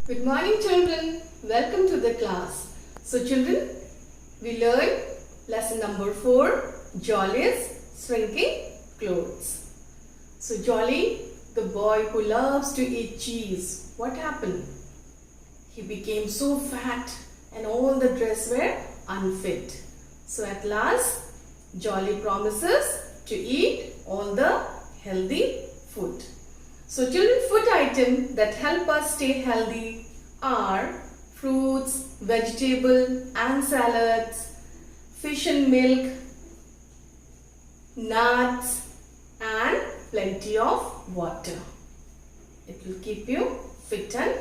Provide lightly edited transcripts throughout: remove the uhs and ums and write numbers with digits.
Good morning children. Welcome to the class. So children, we learned lesson number 4, Jolly's shrinking clothes. So Jolly, the boy who loves to eat cheese, what happened? He became so fat and all the dress were unfit. So at last, Jolly promises to eat all the healthy food. So children, food items that help us stay healthy are fruits, vegetable and salads, fish and milk, nuts and plenty of water. It will keep you fit and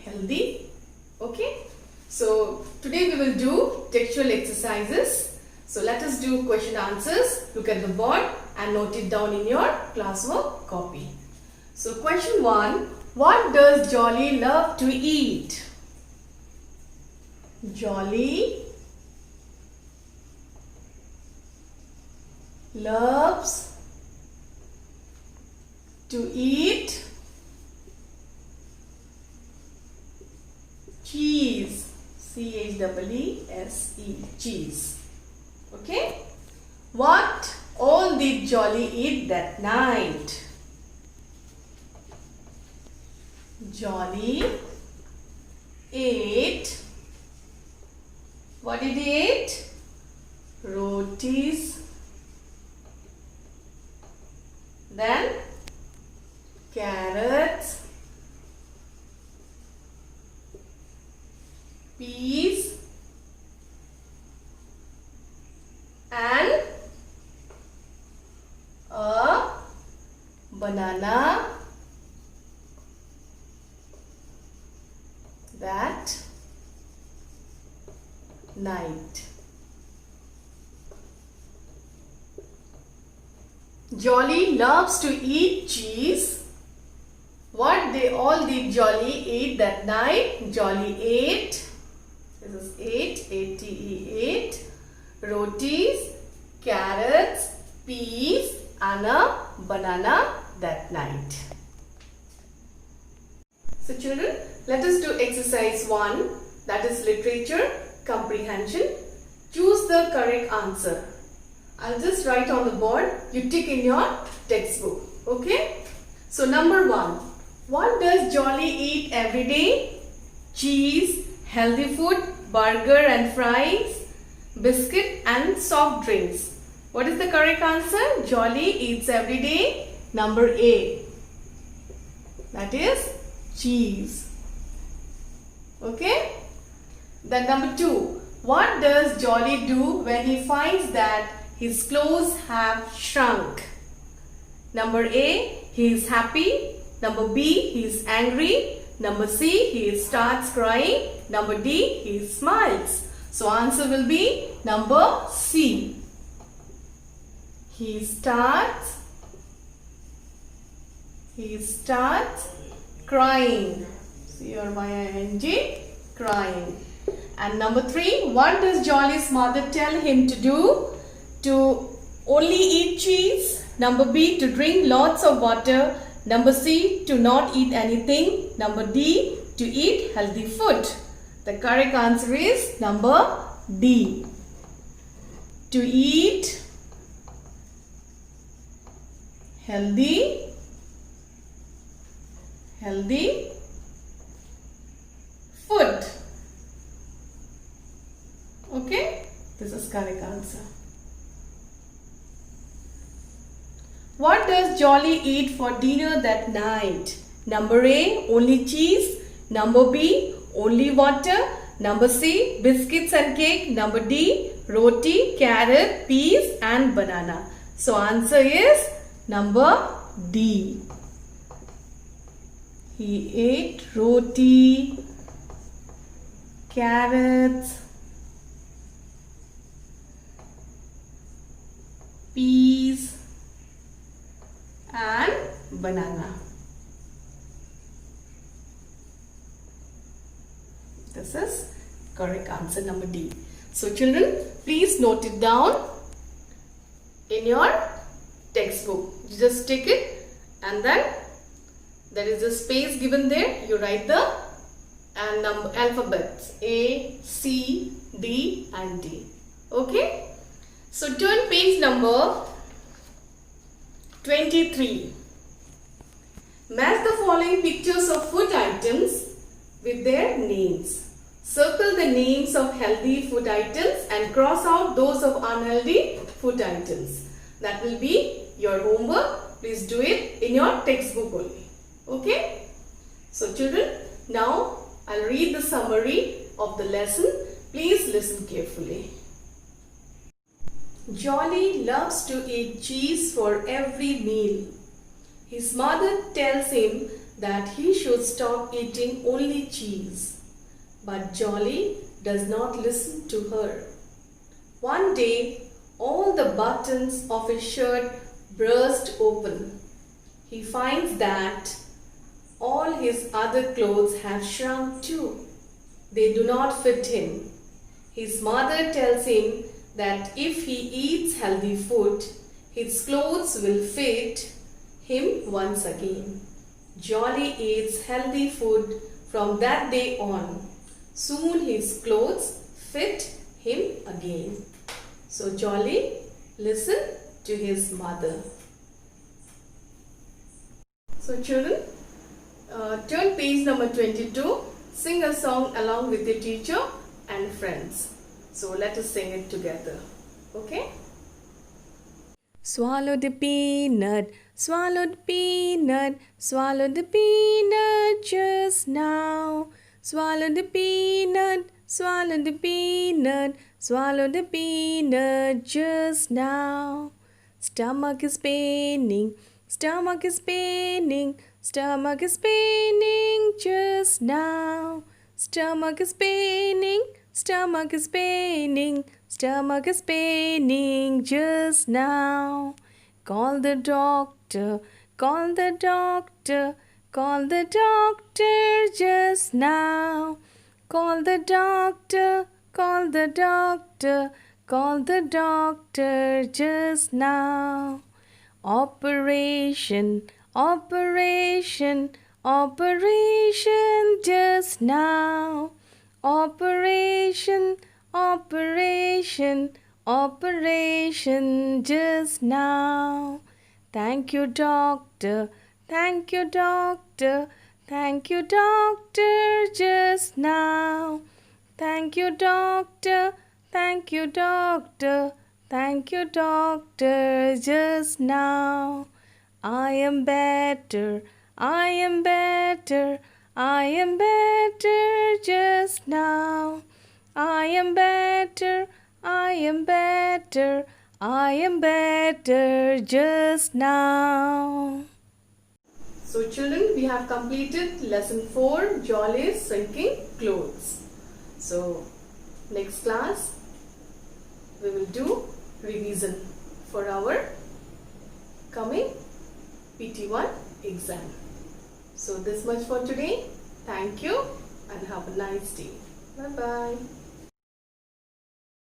healthy. Okay. So today we will do textual exercises. So let us do question answers. Look at the board and note it down in your classwork copy. So question 1. What does Jolly love to eat? Jolly loves to eat cheese. C-H-E-E-S-E. Cheese. Okay. What all did Jolly eat that night? Jolly ate, what did he eat? Rotis, then carrots, peas and a banana that night. Jolly loves to eat cheese. What they all did Jolly eat that night? Jolly ate, this is ate, rotis, carrots, peas and a banana that night. So children, let us do exercise 1, that is literature comprehension. Choose the correct answer. I'll just write on the board, you tick in your textbook. Okay? So number 1, what does Jolly eat every day? Cheese, healthy food, burger and fries, biscuit and soft drinks. What is the correct answer? Jolly eats every day. Number A, that is cheese. Okay. Then number 2. What does Jolly do when he finds that his clothes have shrunk? Number A, he is happy. Number B, he is angry. Number C, he starts crying. Number D, he smiles. So answer will be number C. He starts crying. C-R-Y-I-N-G, crying. And number 3, what does Jolly's mother tell him to do? To only eat cheese. Number B, to drink lots of water. Number C, to not eat anything. Number D, to eat healthy food. The correct answer is number D. To eat healthy food. Okay, this is correct answer. What does Jolly eat for dinner that night? Number A, only cheese. Number B, only water. Number C, biscuits and cake. Number D, roti, carrot, peas and banana. So answer is number D. He ate roti, carrots, peas and banana. This is correct answer number D. So children, please note it down in your textbook. You just take it and then there is a space given there. You write the and alphabets A, C, D and D. Okay? So turn page number 23. Match the following pictures of food items with their names. Circle the names of healthy food items and cross out those of unhealthy food items. That will be your homework. Please do it in your textbook only. Okay? So children, now I'll read the summary of the lesson. Please listen carefully. Jolly loves to eat cheese for every meal. His mother tells him that he should stop eating only cheese. But Jolly does not listen to her. One day, all the buttons of his shirt burst open. He finds that all his other clothes have shrunk too. They do not fit him. His mother tells him that if he eats healthy food, his clothes will fit him once again. Jolly eats healthy food from that day on. Soon his clothes fit him again. So Jolly listened to his mother. So children, turn page number 22. Sing a song along with your teacher and friends. So let us sing it together. Okay? Swallow the peanut, swallow the peanut, swallow the peanut just now. Swallow the peanut, swallow the peanut, swallow the peanut just now. Stomach is paining, stomach is paining, stomach is paining just now. Stomach is paining, stomach is paining, stomach is paining just now. Call the doctor, call the doctor, call the doctor just now. Call the doctor, call the doctor, call the doctor just now. Operation, operation, operation just now. Operation, operation, operation just now. Thank you, doctor, thank you, doctor, thank you, doctor just now. Thank you, doctor, thank you, doctor, thank you, doctor just now. I am better, I am better, I am better just now. I am better, I am better, I am better just now. So children, we have completed lesson 4, Jolly's Shrinking Clothes. So next class, we will do revision for our coming PT1 exam. So this much for today. Thank you and have a nice day. Bye-bye.